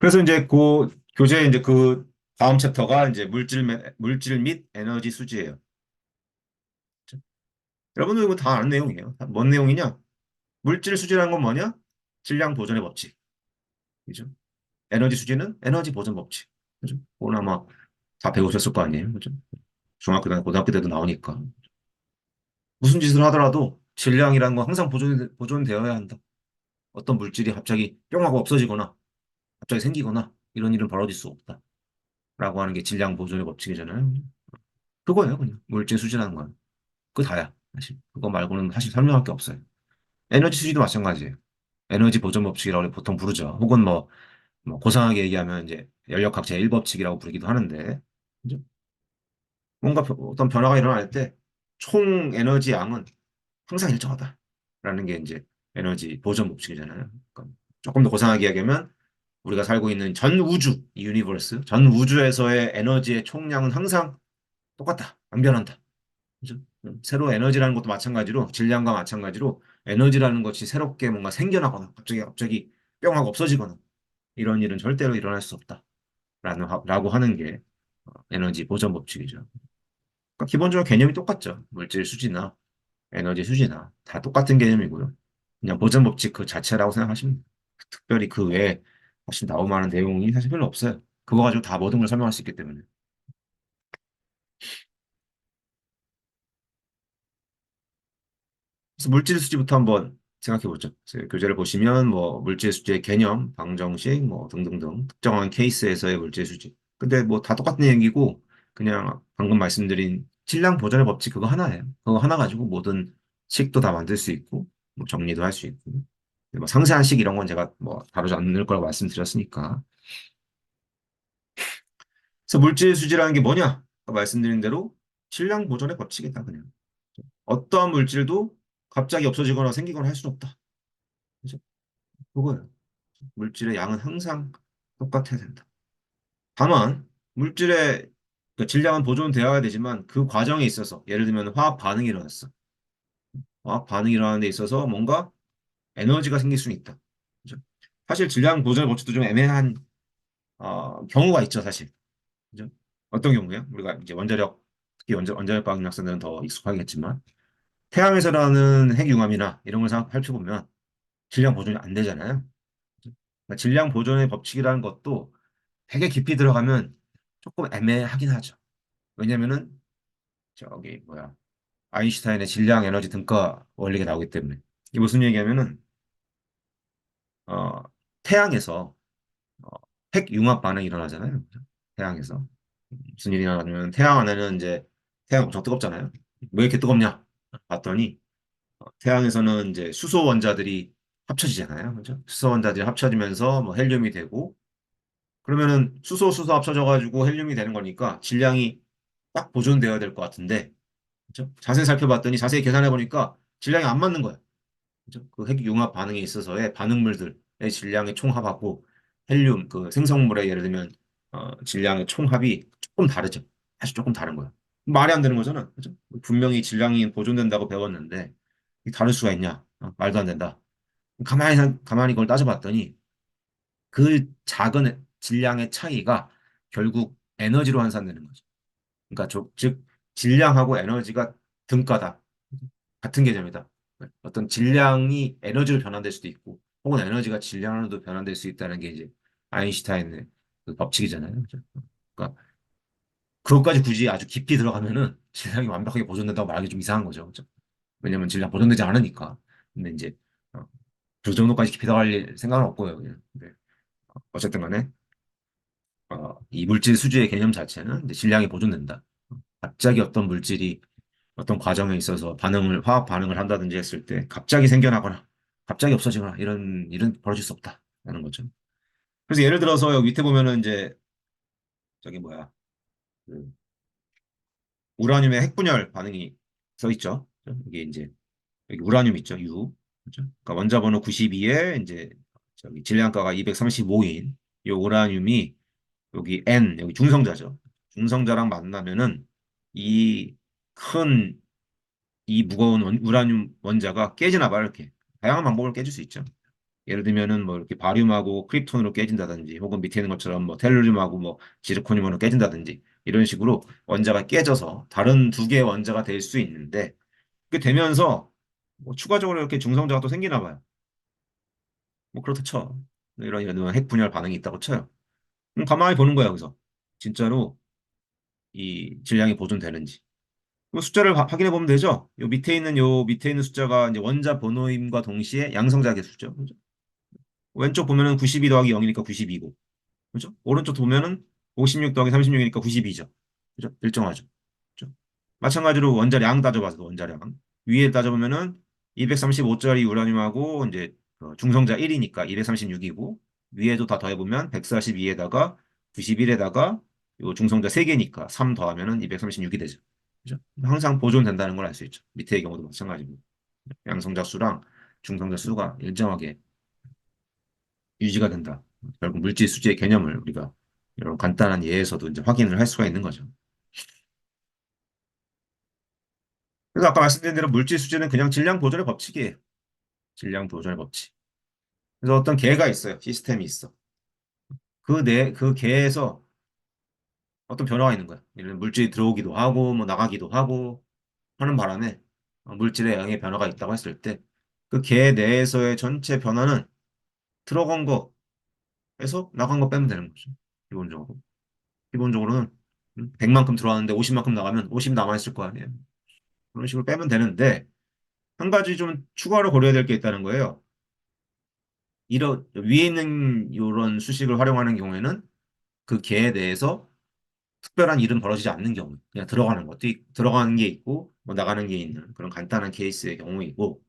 그래서 이제 그 교재 이제 그 다음 챕터가 이제 물질 및 에너지 수지예요. 그렇죠? 여러분들 이거 다 아는 내용이에요. 뭔 내용이냐? 물질 수지라는 건 뭐냐? 질량 보존의 법칙. 그죠? 에너지 수지는 에너지 보존 법칙. 그죠? 오늘 아마 다 배우셨을 거 아니에요. 그죠? 중학교나 고등학교 때도 나오니까. 무슨 짓을 하더라도 질량이라는 건 항상 보존되어야 한다. 어떤 물질이 갑자기 뿅 하고 없어지거나 갑자기 생기거나 이런 일은 벌어질 수 없다. 라고 하는 게 질량 보존의 법칙이잖아요. 그거예요, 그냥. 물질 수지라는 건. 그거 다야. 사실. 그거 말고는 사실 설명할 게 없어요. 에너지 수지도 마찬가지예요. 에너지 보존 법칙이라고 보통 부르죠. 혹은 뭐 고상하게 얘기하면 이제 연력학 제1법칙이라고 부르기도 하는데, 그죠? 뭔가 어떤 변화가 일어날 때 총 에너지 양은 항상 일정하다라는 게 이제 에너지 보존 법칙이잖아요. 그러니까 조금 더 고상하게 이야기하면 우리가 살고 있는 전 우주, 이 유니버스, 전 우주에서의 에너지의 총량은 항상 똑같다. 안 변한다. 그죠? 새로 에너지라는 것도 마찬가지로 질량과 마찬가지로 에너지라는 것이 새롭게 뭔가 생겨나거나 갑자기 뿅 하고 없어지거나 이런 일은 절대로 일어날 수 없다라고 하는 게 에너지 보존 법칙이죠. 그러니까 기본적으로 개념이 똑같죠. 물질 수지나 에너지 수지나 다 똑같은 개념이고요. 그냥 보존 법칙 그 자체라고 생각하시면 돼요. 특별히 그 외에 사실 나올 만한 내용이 사실 별로 없어요. 그거 가지고 다 모든 걸 설명할 수 있기 때문에. 그래서 물질 수지부터 한번 생각해 보죠. 교재를 보시면 뭐 물질 수지의 개념, 방정식 뭐 등등등 특정한 케이스에서의 물질 수지. 근데 뭐 다 똑같은 얘기고 그냥 방금 말씀드린 질량 보존의 법칙 그거 하나예요. 그거 하나 가지고 모든 식도 다 만들 수 있고 뭐 정리도 할 수 있고 뭐 상세한 식 이런 건 제가 뭐 다루지 않을 거라고 말씀드렸으니까. 그래서 물질 수지라는 게 뭐냐? 아까 말씀드린 대로 질량 보존의 법칙이다 그냥. 어떠한 물질도 갑자기 없어지거나 생기거나 할 수는 없다. 그죠? 그거예요. 물질의 양은 항상 똑같아야 된다. 다만 물질의 그 질량은 보존되어야 되지만 그 과정에 있어서 예를 들면 화학 반응이 일어났어. 화학 반응이 일어나는 데 있어서 뭔가 에너지가 생길 수는 있다. 그죠? 사실 질량 보존의 법칙도 좀 애매한 경우가 있죠, 사실. 그죠? 어떤 경우요? 우리가 이제 원자력 특히 원자력 과학 학생들은 더 익숙하겠지만 태양에서 나는 핵융합이나 이런 걸 살펴보면 질량 보존이 안 되잖아요. 그러니까 질량 보존의 법칙이라는 것도 되게 깊이 들어가면 조금 애매하긴 하죠. 왜냐면은 저기 뭐야 아인슈타인의 질량 에너지 등가 원리가 나오기 때문에 이게 무슨 얘기냐면은 어, 태양에서 어, 핵융합 반응이 일어나잖아요. 그죠? 태양에서 무슨 일이 일어나냐면 태양 안에는 이제 태양 엄청 뜨겁잖아요. 왜 이렇게 뜨겁냐? 봤더니 태양에서는 이제 수소 원자들이 합쳐지잖아요. 그죠? 수소 원자들이 합쳐지면서 뭐 헬륨이 되고 그러면은 수소 합쳐져가지고 헬륨이 되는 거니까 질량이 딱 보존되어야 될 것 같은데, 그죠? 자세히 살펴봤더니 자세히 계산해 보니까 질량이 안 맞는 거야. 그죠? 그 핵융합 반응에 있어서의 반응물들의 질량의 총합하고 헬륨 그 생성물의 예를 들면 질량의 총합이 조금 다르죠. 사실 조금 다른 거야. 말이 안 되는 거잖아. 그죠? 분명히 질량이 보존된다고 배웠는데 이게 다를 수가 있냐? 말도 안 된다. 가만히 그걸 따져봤더니 그 작은 질량의 차이가 결국 에너지로 환산되는 거죠. 그러니까 즉 질량하고 에너지가 등가다. 같은 개념이다. 어떤 질량이 에너지로 변환될 수도 있고 혹은 에너지가 질량으로도 변환될 수 있다는 게 이제 아인슈타인의 그 법칙이잖아요. 그죠? 그러니까 그것까지 굳이 아주 깊이 들어가면은 질량이 완벽하게 보존된다고 말하기 좀 이상한 거죠. 그죠? 왜냐면 질량 보존되지 않으니까. 근데 이제 어, 그 정도까지 깊이 들어갈 생각은 없고요. 그냥. 네. 어쨌든 간에 이 물질 수지의 개념 자체는 이제 질량이 보존된다. 갑자기 어떤 물질이 어떤 과정에 있어서 화학 반응을 한다든지 했을 때 갑자기 생겨나거나 갑자기 없어지거나 이런 일은 벌어질 수 없다라는 거죠. 그래서 예를 들어서 여기 밑에 보면은 이제 저기 뭐야 그 우라늄의 핵분열 반응이 써 있죠. 이게 이제 여기 우라늄 있죠. U. 그죠? 그러니까 원자 번호 92에 이제 저기 질량가가 235인 이 우라늄이 여기 N 여기 중성자죠. 중성자랑 만나면은 이 큰 이 무거운 우라늄 원자가 깨지나 봐요, 이렇게. 다양한 방법으로 깨질 수 있죠. 예를 들면은 뭐 이렇게 바륨하고 크립톤으로 깨진다든지 혹은 밑에 있는 것처럼 뭐 텔루륨하고 뭐 지르코늄으로 깨진다든지 이런 식으로 원자가 깨져서 다른 두 개의 원자가 될 수 있는데 그게 되면서 뭐 추가적으로 이렇게 중성자가 또 생기나 봐요. 뭐 그렇다 쳐. 이런 핵 분열 반응이 있다고 쳐요. 그럼 가만히 보는 거야, 여기서. 진짜로 이 질량이 보존되는지. 그 숫자를 확인해 보면 되죠. 요 밑에 있는 숫자가 이제 원자 번호임과 동시에 양성자 개수죠. 그죠? 왼쪽 보면은 92 더하기 0이니까 92고. 그죠? 오른쪽 보면은 56 더하기 36이니까 92죠. 그죠? 일정하죠. 그죠? 마찬가지로 원자량 따져봐서 원자량. 위에 따져보면은 235짜리 우라늄하고 이제 중성자 1이니까 236이고 위에도 다 더해보면 142에다가 91에다가 요 중성자 3개니까 3 더하면은 236이 되죠. 그죠? 항상 보존된다는 걸 알 수 있죠. 밑에의 경우도 마찬가지고 양성자 수랑 중성자 수가 일정하게 유지가 된다. 결국 물질 수지의 개념을 우리가 이런 간단한 예에서도 이제 확인을 할 수가 있는 거죠. 그래서 아까 말씀드린 대로 물질 수지는 그냥 질량 보존의 법칙이에요. 질량 보존의 법칙. 그래서 어떤 개가 있어요. 시스템이 있어. 그 개에서 어떤 변화가 있는 거야. 예를 들면 물질이 들어오기도 하고 뭐 나가기도 하고 하는 바람에 물질의 양의 변화가 있다고 했을 때 그 개 내에서의 전체 변화는 들어간 거에서 나간 거 빼면 되는 거죠. 기본적으로. 기본적으로는 100만큼 들어왔는데 50만큼 나가면 50 남아있을 거 아니에요. 그런 식으로 빼면 되는데 한 가지 좀 추가로 고려해야 될 게 있다는 거예요. 이런 위에 있는 이런 수식을 활용하는 경우에는 그 개에 대해서 특별한 일은 벌어지지 않는 경우, 그냥 들어가는 것도 들어가는 게 있고 뭐 나가는 게 있는 그런 간단한 케이스의 경우이고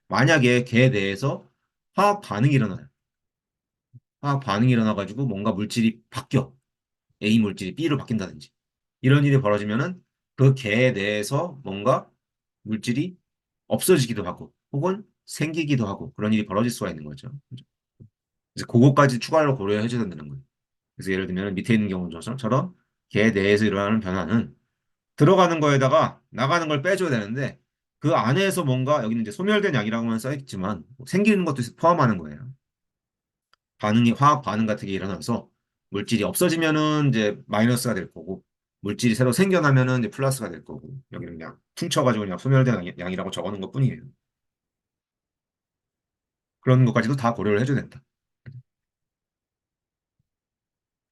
만약에 개에 대해서 화학 반응이 일어나요. 화학 반응이 일어나가지고 뭔가 물질이 바뀌어. A 물질이 B로 바뀐다든지 이런 일이 벌어지면은 그 개에 대해서 뭔가 물질이 없어지기도 하고 혹은 생기기도 하고 그런 일이 벌어질 수가 있는 거죠. 그래서 그거까지 추가로 고려해 줘야 된다는 거예요. 그래서 예를 들면 밑에 있는 경우처럼 개 내에서 일어나는 변화는 들어가는 거에다가 나가는 걸 빼줘야 되는데 그 안에서 뭔가 여기는 이제 소멸된 양이라고만 써있지만 생기는 것도 포함하는 거예요. 화학 반응 같은 게 일어나서 물질이 없어지면은 이제 마이너스가 될 거고 물질이 새로 생겨나면은 이제 플러스가 될 거고 여기는 그냥 퉁쳐가지고 그냥 소멸된 양이라고 적어놓은 것 뿐이에요. 그런 것까지도 다 고려를 해줘야 된다.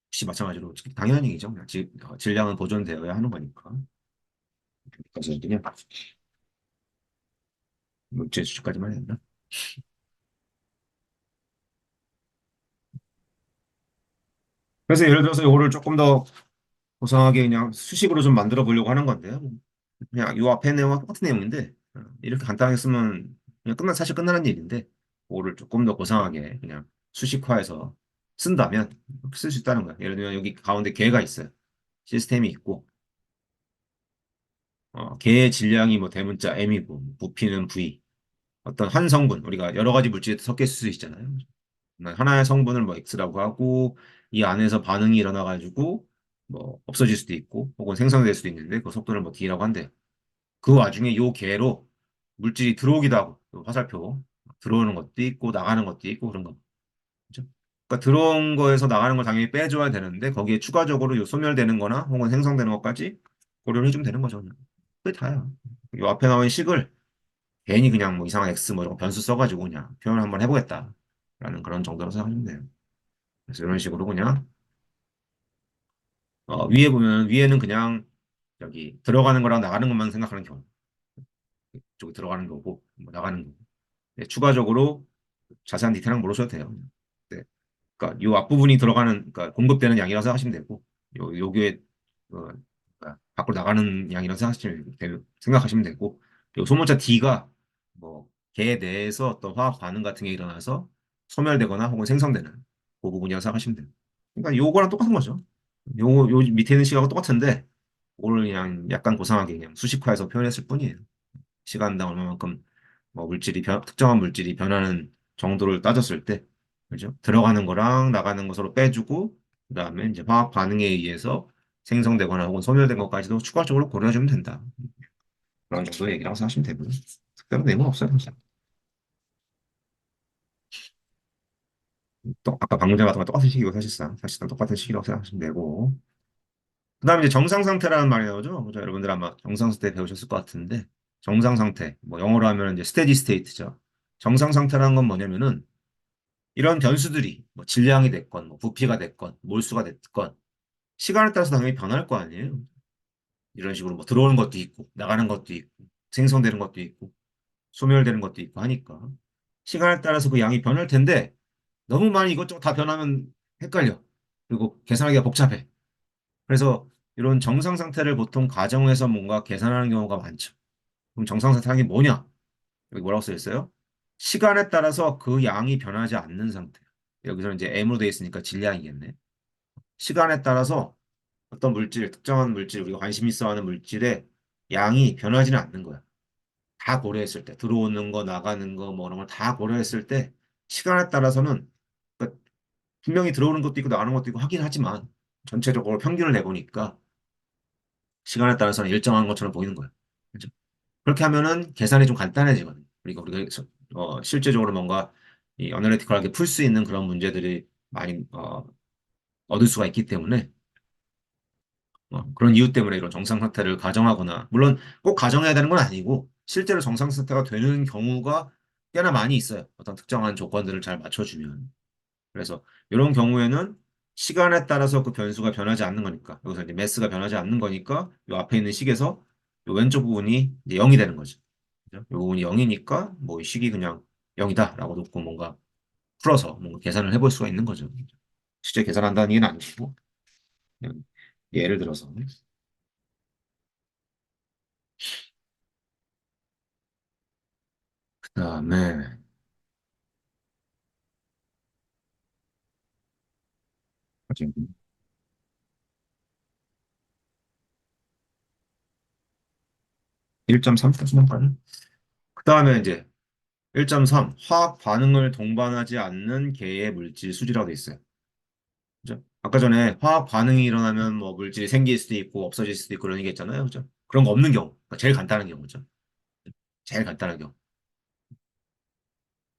역시 마찬가지로 당연히죠. 질량은 보존되어야 하는 거니까. 그래서 그냥 물질 수준까지만 해야 된다. 그래서 예를 들어서 이거를 조금 더 고상하게 그냥 수식으로 좀 만들어 보려고 하는 건데요. 그냥 요 앞에 내용과 똑같은 내용인데 이렇게 간단하게 쓰면 그냥 사실 끝나는 일인데 그거를 조금 더 고상하게 그냥 수식화해서 쓴다면 쓸 수 있다는 거예요. 예를 들면 여기 가운데 개가 있어요. 시스템이 있고 개의 질량이 뭐 대문자 M이고 부피는 V 어떤 한 성분 우리가 여러 가지 물질이 섞여 있을 수 있잖아요. 하나의 성분을 뭐 X라고 하고 이 안에서 반응이 일어나 가지고 뭐 없어질 수도 있고 혹은 생성될 수도 있는데 그 속도를 뭐 D라고 한대요. 그 와중에 요 개로 물질이 들어오기도 하고 요 화살표 들어오는 것도 있고 나가는 것도 있고 그런 거. 그죠? 그러니까 들어온 거에서 나가는 걸 당연히 빼줘야 되는데 거기에 추가적으로 요 소멸되는 거나 혹은 생성되는 것까지 고려를 해주면 되는 거죠. 그게 다야. 요 앞에 나온 식을 괜히 그냥 뭐 이상한 X 뭐 이런 거 변수 써가지고 그냥 표현을 한번 해보겠다라는 그런 정도로 생각하시면 돼요. 그래서 이런 식으로 그냥 위에 보면 위에는 그냥 여기 들어가는 거랑 나가는 것만 생각하는 경우. 이쪽에 들어가는 거고 뭐 나가는 거고. 네, 추가적으로 자세한 디테일은 모르셔도 돼요. 네. 그러니까 이 앞부분이 들어가는 그러니까 공급되는 양이라고 생각하시면 되고 요게 그러니까 밖으로 나가는 양이라고 생각하시면 되고 요 소문자 D가 뭐 개 내에서 어떤 화학 반응 같은 게 일어나서 소멸되거나 혹은 생성되는 그 부분이라고 생각하시면 돼요. 그러니까 요거랑 똑같은 거죠. 요 밑에 있는 시각은 똑같은데 오늘 그냥 약간 고상하게 그냥 수식화해서 표현했을 뿐이에요. 시간당 얼마만큼 뭐 특정한 물질이 변하는 정도를 따졌을 때, 그죠? 들어가는 거랑 나가는 거 서로 빼주고, 그다음에 이제 화학 반응에 의해서 생성되거나 혹은 소멸된 것까지도 추가적으로 고려해주면 된다. 그런 정도 얘기라고 생각하시면 되고요. 특별한 내용은 없어요, 사실. 또 아까 방금 전에 같은 거 똑같은 시기고 사실상 똑같은 시기라고 생각하시면 되고. 그다음에 이제 정상 상태라는 말이 나오죠. 그죠? 여러분들 아마 정상 상태 배우셨을 것 같은데 정상 상태 뭐 영어로 하면 이제 스테디 스테이트죠. 정상 상태라는 건 뭐냐면은 이런 변수들이 뭐 질량이 됐건 뭐 부피가 됐건 몰수가 됐건 시간에 따라서 당연히 변할 거 아니에요. 이런 식으로 뭐 들어오는 것도 있고 나가는 것도 있고 생성되는 것도 있고 소멸되는 것도 있고 하니까 시간에 따라서 그 양이 변할 텐데 너무 많이 이것저것 다 변하면 헷갈려. 그리고 계산하기가 복잡해. 그래서 이런 정상 상태를 보통 가정에서 뭔가 계산하는 경우가 많죠. 그럼 정상 상태가 뭐냐? 여기 뭐라고 써 있어요? 시간에 따라서 그 양이 변하지 않는 상태. 여기서 이제 M으로 되어 있으니까 질량이겠네. 시간에 따라서 어떤 물질, 특정한 물질, 우리가 관심 있어 하는 물질의 양이 변하지는 않는 거야. 다 고려했을 때, 들어오는 거, 나가는 거, 뭐 이런 걸 다 고려했을 때, 시간에 따라서는, 그러니까 분명히 들어오는 것도 있고 나가는 것도 있고 하긴 하지만, 전체적으로 평균을 내보니까, 시간에 따라서는 일정한 것처럼 보이는 거야. 그죠? 그렇게 하면은 계산이 좀 간단해지거든. 그리고 우리가 실제적으로 뭔가 이 어널리티컬하게 풀 수 있는 그런 문제들이 많이 얻을 수가 있기 때문에 그런 이유 때문에 이런 정상 상태를 가정하거나 물론 꼭 가정해야 되는 건 아니고 실제로 정상 상태가 되는 경우가 꽤나 많이 있어요. 어떤 특정한 조건들을 잘 맞춰주면. 그래서 이런 경우에는 시간에 따라서 그 변수가 변하지 않는 거니까 여기서 이제 매스가 변하지 않는 거니까 이 앞에 있는 식에서 이 왼쪽 부분이 이제 0이 되는 거죠. 그죠? 이 부분이 0이니까 뭐 이 식이 그냥 0이다라고 놓고 뭔가 풀어서 뭔가 계산을 해볼 수가 있는 거죠. 실제 계산한다는 얘기는 아니고 그냥 예를 들어서 그다음에 1.3까지만. 그다음에 이제 1.3 화학 반응을 동반하지 않는 개의 물질 수지라고 돼 있어요. 그죠? 아까 전에 화학 반응이 일어나면 뭐 물질이 생길 수도 있고 없어질 수도 있고 그런 얘기 했잖아요. 그죠? 그런 거 없는 경우. 그러니까 제일 간단한 경우죠. 제일 간단한 경우.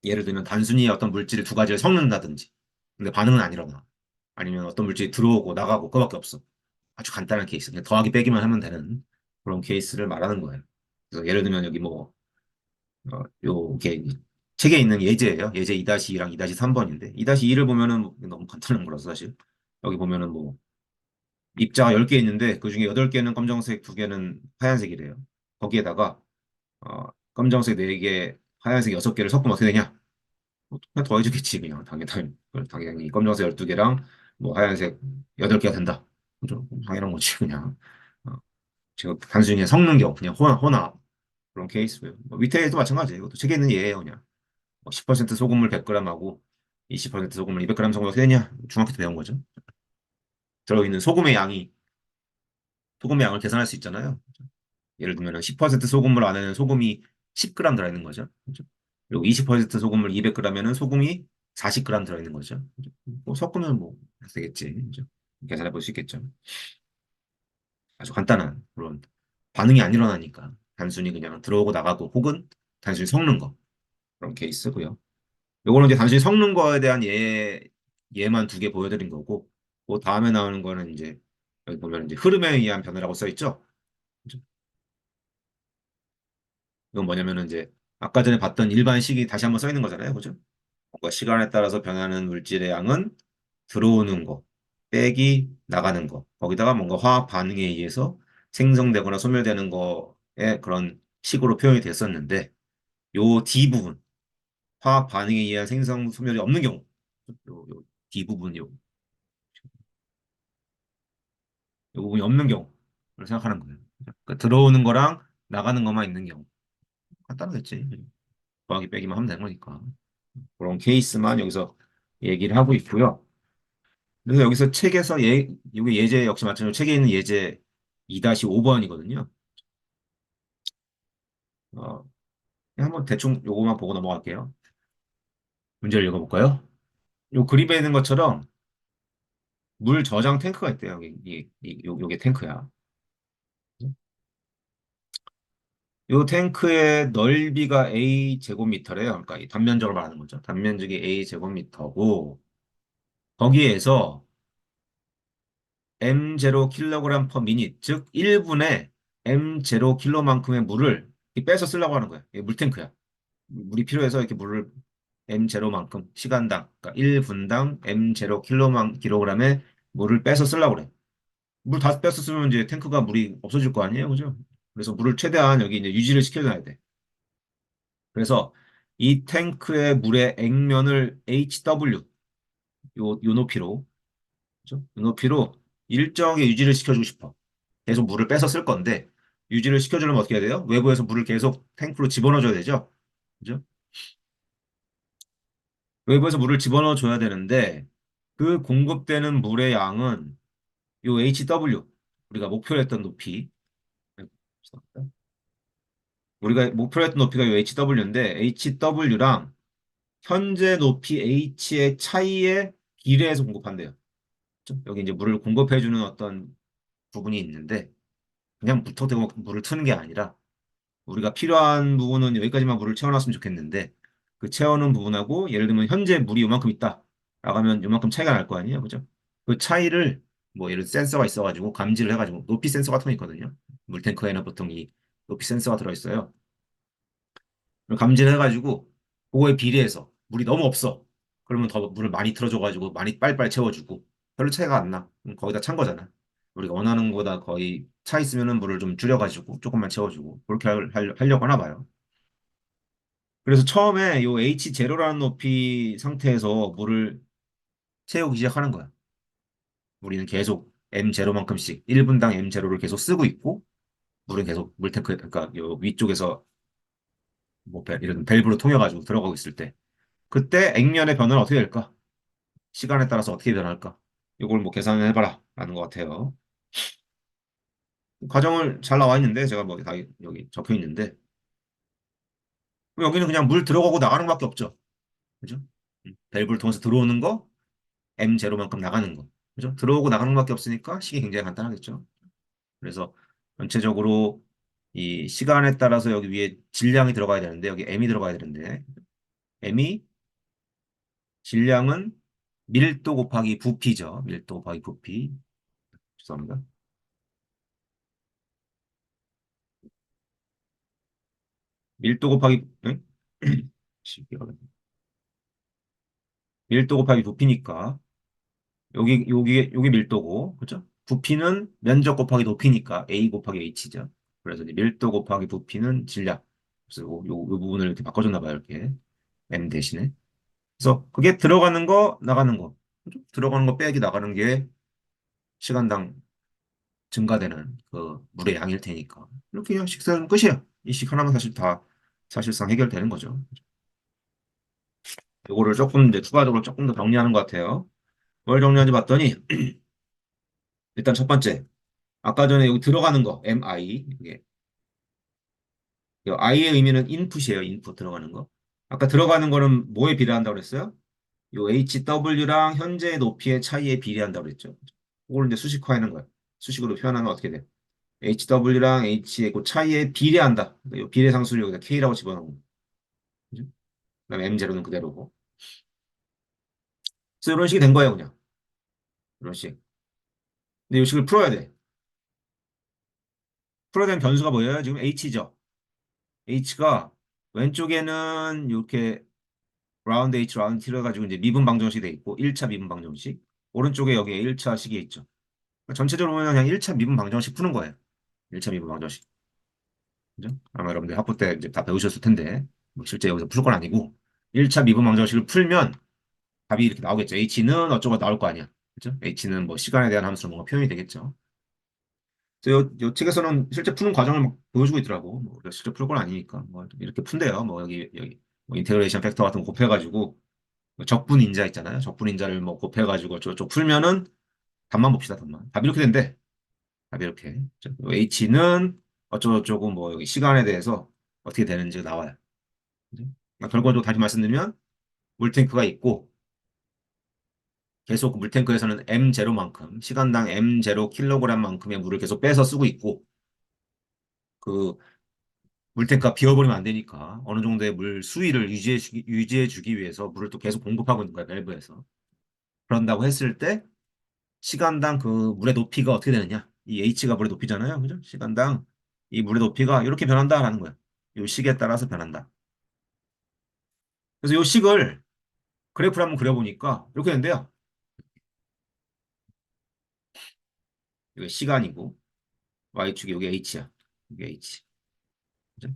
예를 들면 단순히 어떤 물질을 두 가지를 섞는다든지. 근데 반응은 안 일어나. 아니면 어떤 물질이 들어오고 나가고 그거밖에 없어. 아주 간단한 케이스. 그냥 더하기 빼기만 하면 되는 그런 케이스를 말하는 거예요. 그래서 예를 들면 여기 뭐 요게 책에 있는 예제예요. 예제 2-2랑 2-3번인데 2-2를 보면은 뭐 너무 간단한 거라서 사실 여기 보면은 뭐 입자가 10개 있는데 그중에 8개는 검정색, 2개는 하얀색이래요. 거기에다가 검정색 4개, 하얀색 6개를 섞으면 어떻게 되냐? 그냥 더해주겠지 그냥 당연히 검정색 12개랑 뭐 하얀색 8개가 된다. 그죠? 당연한 거지 그냥. 어, 지금 단순히 그냥 섞는 경우 그냥 혼합 그런 케이스고요. 뭐 밑에도 마찬가지예요. 이것도 책에 있는 예예요 그냥. 10% 소금물 100g하고 20% 소금물 200g 정도가 되냐? 중학교 때 배운 거죠. 들어있는 소금의 양을 계산할 수 있잖아요. 예를 들면 10% 소금물 안에는 소금이 10g 들어있는 거죠. 그죠? 그리고 20% 소금물 200g에는 소금이 40g 들어있는 거죠. 그죠? 뭐 섞으면 뭐 되겠지. 그죠? 계산해 볼 수 있겠죠. 아주 간단한 그런 반응이 안 일어나니까 단순히 그냥 들어오고 나가고 혹은 단순히 섞는 거 그런 케이스고요. 요거는 이제 단순히 섞는 거에 대한 예만 2개 보여드린 거고, 그 다음에 나오는 거는 이제, 여기 보면 이제 흐름에 의한 변화라고 써 있죠? 그죠? 이건 뭐냐면은 이제, 아까 전에 봤던 일반식이 다시 한번 써 있는 거잖아요. 그죠? 뭔가 시간에 따라서 변하는 물질의 양은 들어오는 거, 빼기 나가는 거, 거기다가 뭔가 화학 반응에 의해서 생성되거나 소멸되는 거에 그런 식으로 표현이 됐었는데, 요 D 부분, 화학 반응에 의한 생성 소멸이 없는 경우, 요 D 부분, 이 부분이 없는 경우를 생각하는 거예요. 그러니까 들어오는 거랑 나가는 것만 있는 경우. 간단하겠지. 더하기 빼기만 하면 되는 거니까. 그런 케이스만 여기서 얘기를 하고 있고요. 그래서 여기서 책에서 이게 예제 역시 마찬가지로 책에 있는 예제 2-5번이거든요. 어, 한번 대충 요거만 보고 넘어갈게요. 문제를 읽어볼까요? 요 그림에 있는 것처럼 물 저장 탱크가 있대요. 요게 탱크야. 요 탱크의 넓이가 A 제곱미터래요. 그러니까 이 단면적으로 말하는 거죠. 단면적이 A 제곱미터고, 거기에서 M0 kg per minute, 즉 1분에 M0 kg만큼의 물을 이렇게 빼서 쓰려고 하는 거야. 이게 물탱크야. 물이 필요해서 이렇게 물을 M0만큼 시간당, 그러니까 1분당 M0 kg의 물을 빼서 쓰려고 그래. 물 다 빼서 쓰면 이제 탱크가 물이 없어질 거 아니에요, 그죠? 그래서 물을 최대한 여기 이제 유지를 시켜놔야 돼. 그래서 이 탱크의 물의 액면을 HW, 요 높이로, 그죠? 요 높이로 일정하게 유지를 시켜주고 싶어. 계속 물을 빼서 쓸 건데, 유지를 시켜주려면 어떻게 해야 돼요? 외부에서 물을 계속 탱크로 집어넣어줘야 되죠? 그죠? 외부에서 물을 집어넣어 줘야 되는데 그 공급되는 물의 양은 요 HW 우리가 목표로 했던 높이 우리가 목표로 했던 높이가 요 HW인데 HW랑 현재 높이 H의 차이에 비례해서 공급한대요. 그죠? 여기 이제 물을 공급해 주는 어떤 부분이 있는데 그냥 무턱대고 물을 트는 게 아니라 우리가 필요한 부분은 여기까지만 물을 채워놨으면 좋겠는데 그 채우는 부분하고 예를 들면 현재 물이 요만큼 있다. 나가면 요만큼 차이가 날 거 아니에요. 그죠? 그 차이를 뭐 예를 들어 센서가 있어가지고 감지를 해가지고 높이 센서 같은 거 있거든요. 물탱크에는 보통 이 높이 센서가 들어있어요. 그걸 감지를 해가지고 그거에 비례해서 물이 너무 없어. 그러면 더 물을 많이 틀어줘가지고 많이 빨리빨리 채워주고 별로 차이가 안 나. 그럼 거의 다 찬 거잖아. 우리가 원하는 거보다 거의 차 있으면은 물을 좀 줄여가지고 조금만 채워주고 그렇게 하려고 하나 봐요. 그래서 처음에 요 H0라는 높이 상태에서 물을 채우기 시작하는 거야. 우리는 계속 M0만큼씩 1분당 M0를 계속 쓰고 있고 물은 계속 물탱크 그러니까 요 위쪽에서 뭐 이런 밸브로 통해 가지고 들어가고 있을 때 그때 액면의 변화는 어떻게 될까? 시간에 따라서 어떻게 변할까? 이걸 뭐 계산을 해봐라 라는 것 같아요. 과정을 잘 나와 있는데 제가 뭐 다 여기 적혀 있는데 여기는 그냥 물 들어가고 나가는 것밖에 없죠. 그죠? 밸브를 통해서 들어오는 거 M0만큼 나가는 거. 그죠? 들어오고 나가는 것밖에 없으니까 식이 굉장히 간단하겠죠. 그래서 전체적으로 이 시간에 따라서 여기 위에 질량이 들어가야 되는데 여기 M이 들어가야 되는데 M이 질량은 밀도 곱하기 부피죠. 밀도 곱하기 부피. 죄송합니다. 밀도 곱하기 응? 밀도 곱하기 부피니까 여기 밀도고 그죠? 부피는 면적 곱하기 높이니까 A 곱하기 H죠. 그래서 이제 밀도 곱하기 부피는 질량. 그래서 요 부분을 이렇게 바꿔줬나 봐요. 이렇게 M 대신에. 그래서 그게 들어가는 거 나가는 거. 그죠? 들어가는 거 빼기 나가는 게 시간당 증가되는 그 물의 양일 테니까. 이렇게 그냥 식사는 끝이에요. 이 식 하나면 사실 다 사실상 해결되는 거죠. 이거를 조금 이제 추가적으로 조금 더 정리하는 것 같아요. 뭘 정리하는지 봤더니 일단 첫 번째 아까 전에 여기 들어가는 거 MI 이게 이 I의 의미는 인풋이에요. 인풋 들어가는 거. 아까 들어가는 거는 뭐에 비례한다고 그랬어요? 요 HW랑 현재 높이의 차이에 비례한다고 그랬죠. 그걸 이제 수식화하는 거예요. 수식으로 표현하면 어떻게 돼요? HW랑 H의 그 차이에 비례한다. 이 비례상수를 여기다 K라고 집어넣는 거죠. 그다음에 M0는 그대로고. 그래서 이런 식이 된 거예요, 그냥. 이런 식. 근데 이 식을 풀어야 돼. 풀어야 되는 변수가 뭐예요? 지금 H죠. H가 왼쪽에는 이렇게 라운드 H, 라운드 T를 가지고 이제 미분 방정식이 돼 있고 1차 미분 방정식. 오른쪽에 여기에 1차 식이 있죠. 그러니까 전체적으로 보면 그냥 1차 미분 방정식 푸는 거예요. 1차 미분 방정식. 그죠? 아마 여러분들 학부 때 이제 다 배우셨을 텐데 뭐 실제 여기서 풀 건 아니고 1차 미분 방정식을 풀면 답이 이렇게 나오겠죠. H는 어쩌고 나올 거 아니야. 그죠? H는 뭐 시간에 대한 함수로 뭔가 표현이 되겠죠. 그래서 요 책에서는 실제 푸는 과정을 막 보여주고 있더라고. 뭐 우리가 실제 풀 건 아니니까 뭐 이렇게 푼대요. 뭐 여기 뭐 인테그레이션 팩터 같은 거 곱해가지고 뭐 적분 인자 있잖아요. 적분 인자를 뭐 곱해가지고 저쪽 풀면은 답만 봅시다. 답만. 답이 이렇게 된대. 답이 이렇게. H는 어쩌고저쩌고 뭐 여기 시간에 대해서 어떻게 되는지 나와요. 그죠? 그러니까 결과적으로 다시 말씀드리면 물탱크가 있고 계속 그 물탱크에서는 M0만큼 시간당 M0 kg만큼의 물을 계속 빼서 쓰고 있고 그 물탱크가 비워버리면 안 되니까 어느 정도의 물 수위를 유지해 주기 위해서 물을 또 계속 공급하고 있는 거야 밸브에서. 그런다고 했을 때 시간당 그 물의 높이가 어떻게 되느냐? 이 h가 물의 높이잖아요. 그죠? 시간당 이 물의 높이가 이렇게 변한다라는 거야. 이 식에 따라서 변한다. 그래서 이 식을 그래프를 한번 그려보니까 이렇게 된대요. 이게 시간이고 y축이 여기 h야. 이게 h. 그죠?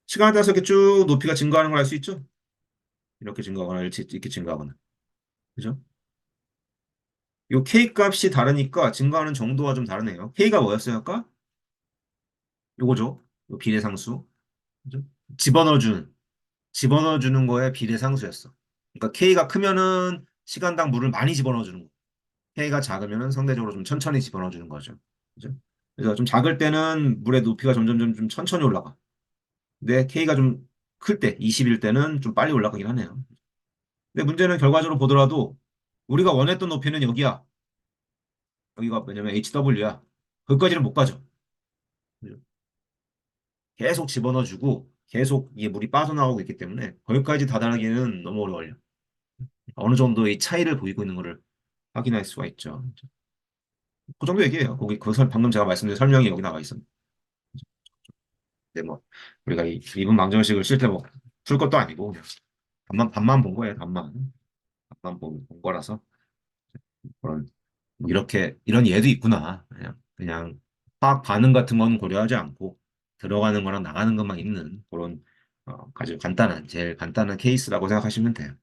시간에 따라서 이렇게 쭉 높이가 증가하는 걸 알 수 있죠? 이렇게 증가하거나 이렇게 증가하거나. 그죠? 이 k 값이 다르니까 증가하는 정도가 좀 다르네요. k가 뭐였어요, 아까? 요거죠. 요 비례상수. 그죠? 집어넣어주는. 집어넣어주는 거에 비례상수였어. 그러니까 K가 크면은 시간당 물을 많이 집어넣어주는 거. K가 작으면은 상대적으로 좀 천천히 집어넣어주는 거죠. 그죠? 그래서 좀 작을 때는 물의 높이가 점점 좀 천천히 올라가. 근데 K가 좀 클 때, 20일 때는 좀 빨리 올라가긴 하네요. 근데 문제는 결과적으로 보더라도 우리가 원했던 높이는 여기야. 여기가 왜냐면 HW야. 거기까지는 못 가죠. 그죠? 계속 집어넣어주고 계속 이게 물이 빠져나오고 있기 때문에 거기까지 다다르기는 너무 오래 걸려. 어느 정도의 차이를 보이고 있는 것을 확인할 수가 있죠. 그 정도 얘기예요. 거기 방금 제가 말씀드린 설명이 여기 나와 있습니다. 근데 뭐 우리가 이 이분 방정식을 실제 뭐 풀 것도 아니고 그냥 반만 본 거예요. 반만 본 거라서 그런 뭐 이렇게 이런 예도 있구나. 그냥 화학 반응 같은 건 고려하지 않고 들어가는 거랑 나가는 것만 있는 그런 아주 간단한 제일 간단한 케이스라고 생각하시면 돼요.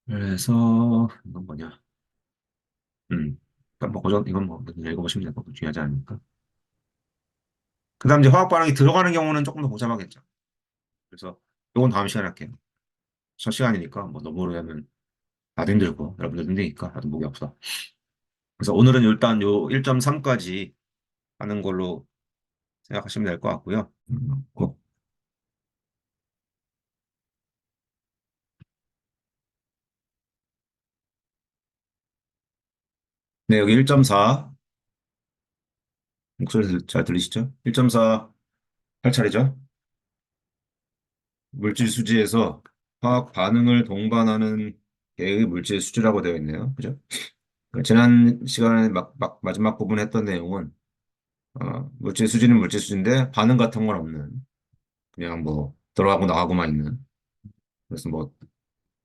그래서 이건 뭐냐? 그러니까 뭐 고전 이건 뭐 읽어보시면 될거 중요하지 않으니까. 그다음 이제 화학 반응이 들어가는 경우는 조금 더 복잡하겠죠. 그래서 이건 다음 시간에 할게요. 첫 시간이니까 뭐 너무 오래 하면 나도 힘들고 여러분들도 힘드니까 나도 목이 아프다. 그래서 오늘은 일단 요 1.3까지 하는 걸로 생각하시면 될 것 같고요. 네, 여기 1.4 목소리 잘 들리시죠? 1.4 할 차례죠? 물질 수지에서 화학 반응을 동반하는 개의 물질 수지라고 되어 있네요. 그죠? 그러니까 지난 시간에 마지막 부분 했던 내용은 물질 수지는 물질 수지인데 반응 같은 건 없는 그냥 뭐 들어가고 나가고만 있는 그래서 뭐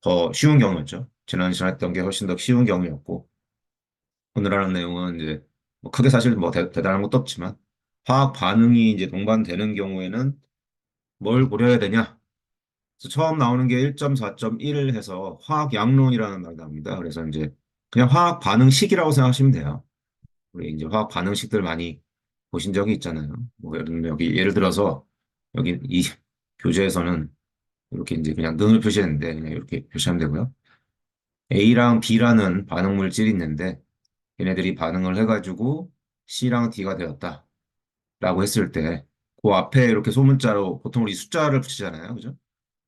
더 쉬운 경우였죠. 지난 시간에 했던 게 훨씬 더 쉬운 경우였고 오늘 하는 내용은 이제 뭐 크게 사실 뭐 대단한 것도 없지만 화학 반응이 이제 동반되는 경우에는 뭘 고려해야 되냐? 그래서 처음 나오는 게 1.4.1을 해서 화학 양론이라는 말이 나옵니다. 그래서 이제 그냥 화학 반응식이라고 생각하시면 돼요. 우리 이제 화학 반응식들 많이 보신 적이 있잖아요. 뭐 예를 들어서 여기 이 교재에서는 이렇게 이제 그냥 능을 표시했는데 그냥 이렇게 표시하면 되고요. A랑 B라는 반응 물질이 있는데 얘네들이 반응을 해가지고 C랑 D가 되었다라고 했을 때 그 앞에 이렇게 소문자로 보통 우리 숫자를 붙이잖아요. 그죠?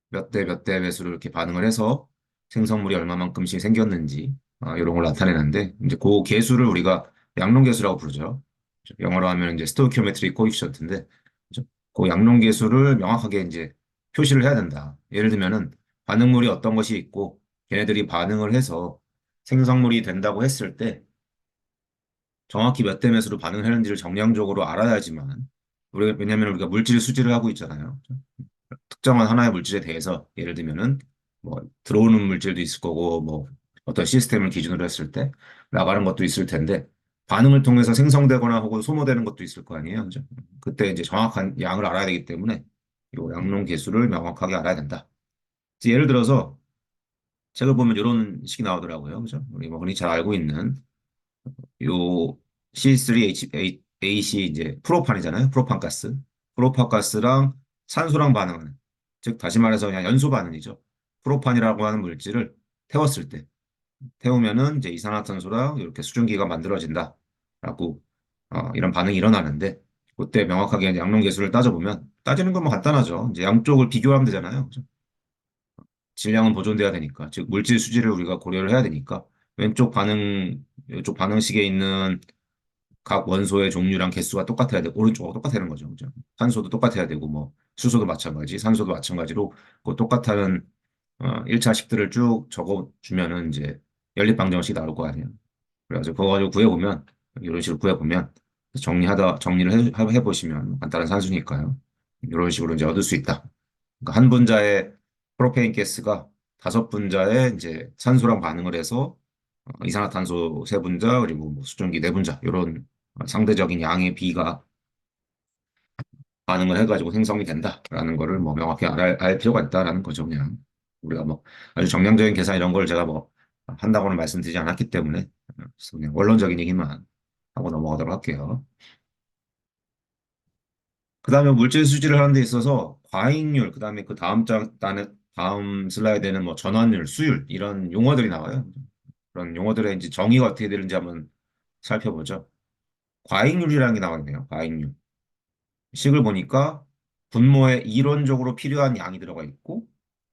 몇 대 몇 대 배수로 이렇게 반응을 해서 생성물이 얼마만큼씩 생겼는지 이런 걸 나타내는데 이제 그 계수를 우리가 양론계수라고 부르죠. 영어로 하면 이제 스토이키오메트릭 코이피션트인데 그죠? 그 양론계수를 명확하게 이제 표시를 해야 된다. 예를 들면은 반응물이 어떤 것이 있고 걔네들이 반응을 해서 생성물이 된다고 했을 때 정확히 몇 대 몇으로 반응을 했는지를 정량적으로 알아야지만 왜냐하면 우리가 물질 수지를 하고 있잖아요. 특정한 하나의 물질에 대해서 예를 들면은 뭐 들어오는 물질도 있을 거고 뭐 어떤 시스템을 기준으로 했을 때 나가는 것도 있을 텐데 반응을 통해서 생성되거나 혹은 소모되는 것도 있을 거 아니에요. 그죠? 그때 이제 정확한 양을 알아야 되기 때문에 이 양론 계수를 명확하게 알아야 된다. 예를 들어서 책을 보면 이런 식이 나오더라고요. 그죠? 우리 뭐 흔히 잘 알고 있는 요 C3H8AC 이제 프로판이잖아요. 프로판 가스. 프로판 가스랑 산소랑 반응하는. 즉 다시 말해서 그냥 연소 반응이죠. 프로판이라고 하는 물질을 태웠을 때 태우면은 이제 이산화탄소랑 이렇게 수증기가 만들어진다라고 이런 반응이 일어나는데 그때 명확하게 양론 계수를 따져보면 따지는 건 뭐 간단하죠. 이제 양쪽을 비교하면 되잖아요. 그죠? 질량은 보존돼야 되니까 즉 물질 수지를 우리가 고려를 해야 되니까 왼쪽 반응 이쪽 반응식에 있는 각 원소의 종류랑 개수가 똑같아야 되고 오른쪽하고 똑같아야 되는 거죠. 그죠? 산소도 똑같아야 되고 뭐 수소도 마찬가지, 산소도 마찬가지로 그 똑같은 1차식들을 쭉 적어주면은 이제 연립방정식 나올 거 아니에요. 그래가지고 그거 가지고 구해보면 이런 식으로 구해보면 정리를 해보시면 간단한 산수니까요. 이런 식으로 이제 얻을 수 있다. 그러니까 한 분자의 프로페인 가스가 다섯 분자의 이제 산소랑 반응을 해서 이산화탄소 세 분자 그리고 뭐 수증기 네 분자 이런 상대적인 양의 비가 반응을 해가지고 생성이 된다라는 거를 뭐 명확히 알 필요가 있다라는 거죠. 그냥 우리가 뭐 아주 정량적인 계산 이런 걸 제가 뭐 한다고는 말씀드리지 않았기 때문에 그래서 그냥 원론적인 얘기만 하고 넘어가도록 할게요. 그 다음에 물질 수지를 하는 데 있어서 과잉률, 그 다음에 그 다음 슬라이드에는 뭐 전환율, 수율 이런 용어들이 나와요. 그런 용어들의 이제 정의가 어떻게 되는지 한번 살펴보죠. 과잉률이라는 게 나와 있네요. 과잉률. 식을 보니까 분모에 이론적으로 필요한 양이 들어가 있고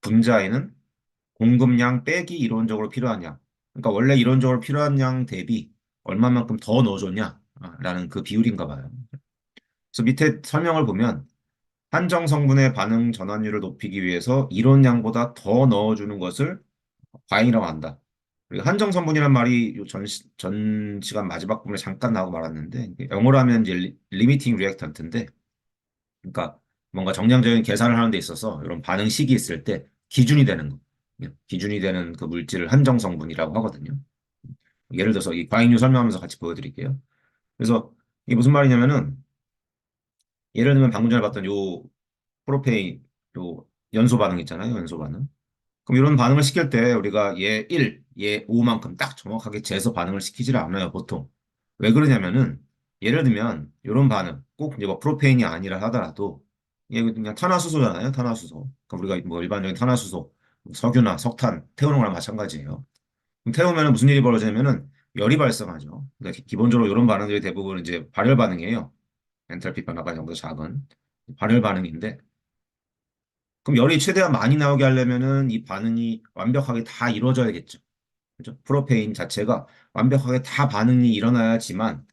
분자에는 공급량 빼기 이론적으로 필요한 양. 그러니까 원래 이론적으로 필요한 양 대비 얼마만큼 더 넣어줬냐라는 그 비율인가 봐요. 그래서 밑에 설명을 보면 한정 성분의 반응 전환율을 높이기 위해서 이론량보다 더 넣어주는 것을 과잉이라고 한다. 그리고 한정 성분이란 말이 전 시간 마지막 부분에 잠깐 나오고 말았는데 영어로 하면 이제 리미팅 리액턴트인데 그러니까 뭔가 정량적인 계산을 하는 데 있어서 이런 반응 식이 있을 때 기준이 되는 거. 기준이 되는 그 물질을 한정 성분이라고 하거든요. 예를 들어서 이 과잉률 설명하면서 같이 보여드릴게요. 그래서 이게 무슨 말이냐면은 예를 들면 방금 전에 봤던 요 프로페인 요 연소 반응 있잖아요. 연소 반응. 그럼 이런 반응을 시킬 때 우리가 얘 1, 얘 5만큼 딱 정확하게 재서 반응을 시키지를 않아요, 보통. 왜 그러냐면은 예를 들면 이런 반응 꼭 이제 뭐 프로페인이 아니라 하더라도 이게 그냥 탄화수소잖아요, 탄화수소. 그럼 우리가 뭐 일반적인 탄화수소, 뭐 석유나 석탄 태우는 거랑 마찬가지예요. 그럼 태우면 무슨 일이 벌어지냐면은 열이 발생하죠. 그러니까 기본적으로 이런 반응들이 대부분 이제 발열 반응이에요. 엔탈피 변화가 정도 작은 발열 반응인데 그럼 열이 최대한 많이 나오게 하려면은 이 반응이 완벽하게 다 이루어져야겠죠. 그죠? 프로페인 자체가 완벽하게 다 반응이 일어나야지만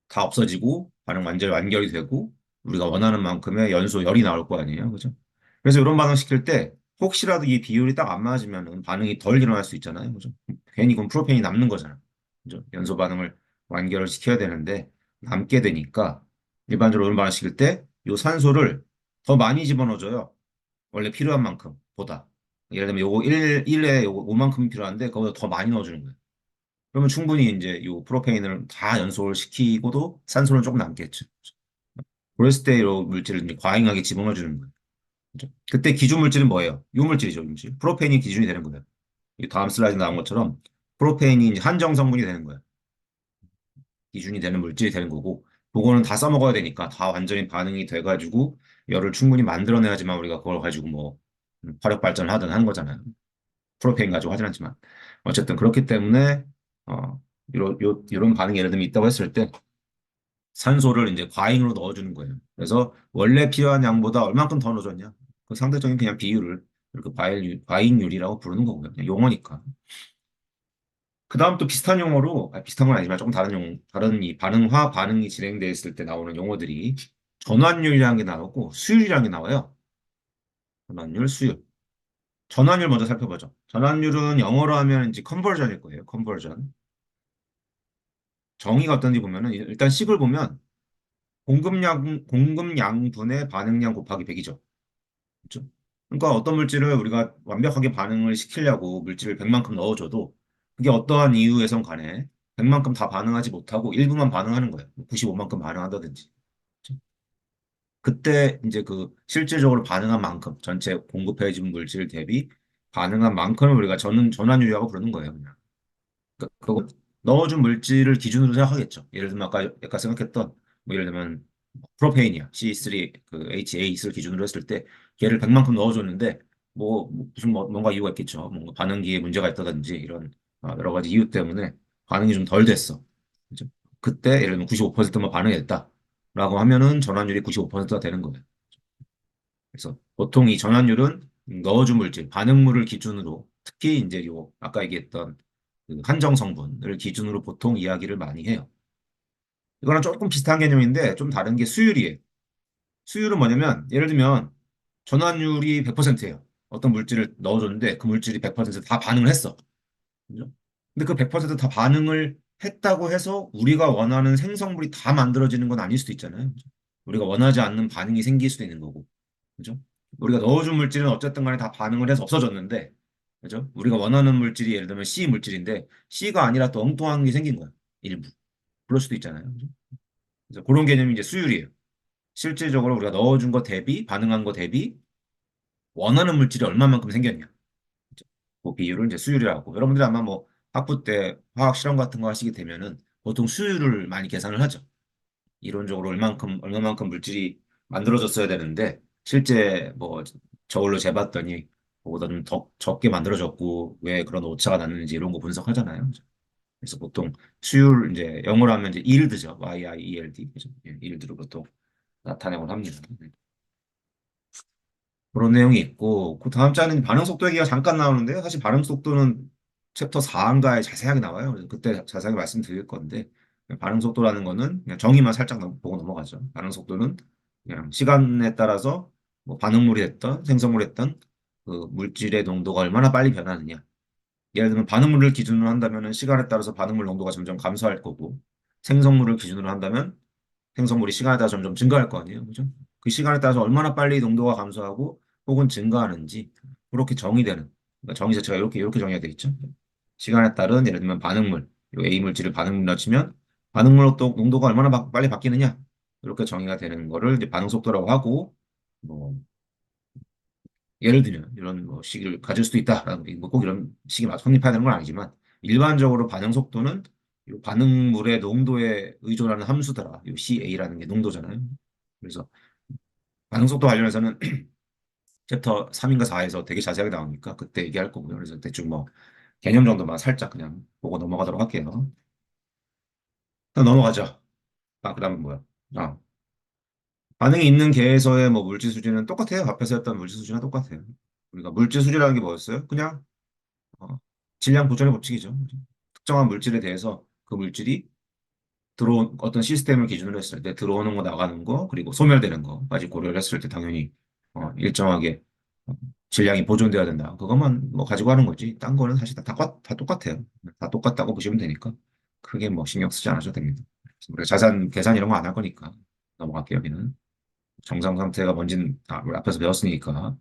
다 없어지고 반응 완전히 완결이 되고 우리가 원하는 만큼의 연소 열이 나올 거 아니에요. 그죠? 그래서 이런 반응 시킬 때 혹시라도 이 비율이 딱 안 맞으면 반응이 덜 일어날 수 있잖아요. 그죠? 괜히 그럼 프로페인이 남는 거잖아요. 그죠? 연소 반응을 완결을 시켜야 되는데 남게 되니까 일반적으로 이런 반응 시킬 때 이 산소를 더 많이 집어넣어줘요. 원래 필요한 만큼 보다. 예를 들면 요거 1에 요거 5만큼 필요한데 그거보다 더 많이 넣어주는 거예요. 그러면 충분히 이제 요 프로페인을 다 연소를 시키고도 산소는 조금 남겠죠. 그랬을 때 요 물질을 이제 과잉하게 집어넣어주는 거예요. 그죠? 그때 기준 물질은 뭐예요? 요 물질이죠, 요 물질. 프로페인이 기준이 되는 거예요. 이 다음 슬라이드 나온 것처럼 프로페인이 이제 한정 성분이 되는 거예요. 기준이 되는 물질이 되는 거고 그거는 다 써먹어야 되니까 다 완전히 반응이 돼가지고 열을 충분히 만들어내야지만 우리가 그걸 가지고 뭐 화력 발전을 하든 하는 거잖아요. 프로페인 가지고 하진 않지만 어쨌든 그렇기 때문에 이런 반응이 예를 들면 있다고 했을 때 산소를 이제 과잉으로 넣어주는 거예요. 그래서 원래 필요한 양보다 얼만큼 더 넣어줬냐? 그 상대적인 그냥 비율을 그 과잉률이라고 부르는 거고요. 그냥 용어니까. 그 다음 또 비슷한 용어로, 비슷한 건 아니지만 조금 다른 다른 이 반응화 반응이 진행되어 있을 때 나오는 용어들이 전환율이라는 게 나오고 수율이라는 게 나와요. 전환율, 수율. 전환율 먼저 살펴보죠. 전환율은 영어로 하면 이제 컨버전일 거예요. 컨버전. 정의가 어떤지 보면은 일단 식을 보면 공급량분의 반응량 곱하기 100이죠. 그렇죠? 그러니까 어떤 물질을 우리가 완벽하게 반응을 시키려고 물질을 100만큼 넣어줘도 그게 어떠한 이유에선 간에 100만큼 다 반응하지 못하고 일부만 반응하는 거예요. 95만큼 반응한다든지. 그렇죠? 그때 이제 그 실질적으로 반응한 만큼 전체 공급해진 물질 대비 반응한 만큼을 우리가 전환율이라고 부르는 거예요. 그냥. 그러니까 그거 넣어준 물질을 기준으로 생각하겠죠. 예를 들면 아까 생각했던 뭐 예를 들면 프로페인이야. C3 그 HAS를 기준으로 했을 때 걔를 100만큼 넣어줬는데 뭐 무슨 뭔가 이유가 있겠죠. 뭔가 반응기에 문제가 있다든지 이런 여러 가지 이유 때문에 반응이 좀 덜 됐어. 그죠? 그때 예를 들면 95%만 반응했다. 라고 하면은 전환율이 95%가 되는 거예요. 그래서 보통 이 전환율은 넣어준 물질, 반응물을 기준으로 특히 이제 요 아까 얘기했던 그 한정 성분을 기준으로 보통 이야기를 많이 해요. 이거랑 조금 비슷한 개념인데 좀 다른 게 수율이에요. 수율은 뭐냐면 예를 들면 전환율이 100%예요. 어떤 물질을 넣어줬는데 그 물질이 100%다 반응을 했어. 그죠? 근데 그 100%다 반응을 했다고 해서 우리가 원하는 생성물이 다 만들어지는 건 아닐 수도 있잖아요. 그죠? 우리가 원하지 않는 반응이 생길 수도 있는 거고. 그죠? 우리가 넣어준 물질은 어쨌든 간에 다 반응을 해서 없어졌는데, 그죠? 우리가 원하는 물질이 예를 들면 C 물질인데, C가 아니라 또 엉뚱한 게 생긴 거야. 일부. 그럴 수도 있잖아요. 그죠? 그래서 그런 개념이 이제 수율이에요. 실질적으로 우리가 넣어준 거 대비, 반응한 거 대비, 원하는 물질이 얼마만큼 생겼냐. 그 비율을 이제 수율이라고 하고 여러분들이 아마 뭐 학부 때 화학 실험 같은 거 하시게 되면은 보통 수율을 많이 계산을 하죠. 이론적으로 얼마만큼 물질이 만들어졌어야 되는데 실제 뭐 저울로 재봤더니 그보다 좀 더 적게 만들어졌고 왜 그런 오차가 났는지 이런 거 분석하잖아요. 그래서 보통 수율 이제 영어로 하면 이제 yield죠. yield 그죠? 예, yield로 보통 나타내곤 합니다. 그런 내용이 있고 그 다음 장은 반응 속도 얘기가 잠깐 나오는데요. 사실 반응 속도는 챕터 4인가에 자세하게 나와요. 그래서 그때 자세하게 말씀드릴 건데 반응 속도라는 거는 그냥 정의만 살짝 보고 넘어가죠. 반응 속도는 그냥 시간에 따라서 뭐 반응물이 됐던 생성물이 됐던 그 물질의 농도가 얼마나 빨리 변하느냐. 예를 들면 반응물을 기준으로 한다면 시간에 따라서 반응물 농도가 점점 감소할 거고 생성물을 기준으로 한다면 생성물이 시간에 따라 점점 증가할 거 아니에요. 그죠? 그 시간에 따라서 얼마나 빨리 농도가 감소하고 혹은 증가하는지 그렇게 정의되는 그러니까 정의 자체가 이렇게 정의가 되어 있죠. 시간에 따른 예를 들면 반응물, 요 A 물질을 반응물로 치면 반응물 또 농도가 얼마나 빨리 바뀌느냐 이렇게 정의가 되는 거를 이제 반응 속도라고 하고 뭐 예를 들면 이런 뭐 식을 가질 수도 있다라는 뭐꼭 이런 식이 성립해야 되는 건 아니지만 일반적으로 반응 속도는 이 반응물의 농도에 의존하는 함수더라. 이 CA라는 게 농도잖아요. 그래서 반응 속도 관련해서는 챕터 3인가 4에서 되게 자세하게 나오니까 그때 얘기할 거고요. 그래서 대충 뭐 개념 정도만 살짝 그냥 보고 넘어가도록 할게요. 일단 넘어가죠. 아, 그다음은 뭐야? 아, 반응이 있는 계에서의 뭐 물질 수지는 똑같아요. 앞에서 했던 물질 수지랑 똑같아요. 우리가 물질 수지라는 게 뭐였어요? 그냥 질량 보존의 법칙이죠. 특정한 물질에 대해서 그 물질이 들어온 어떤 시스템을 기준으로 했을 때 들어오는 거 나가는 거 그리고 소멸되는 거까지 고려를 했을 때 당연히 일정하게 어, 질량이 보존돼야 된다. 그것만 뭐 가지고 하는 거지. 딴 거는 사실 다 똑같아요. 다 똑같다고 보시면 되니까 크게 뭐 신경 쓰지 않으셔도 됩니다. 그래서 우리가 자산 계산 이런 거 안 할 거니까 넘어갈게요. 여기는 정상 상태가 뭔지는 우리 앞에서 배웠으니까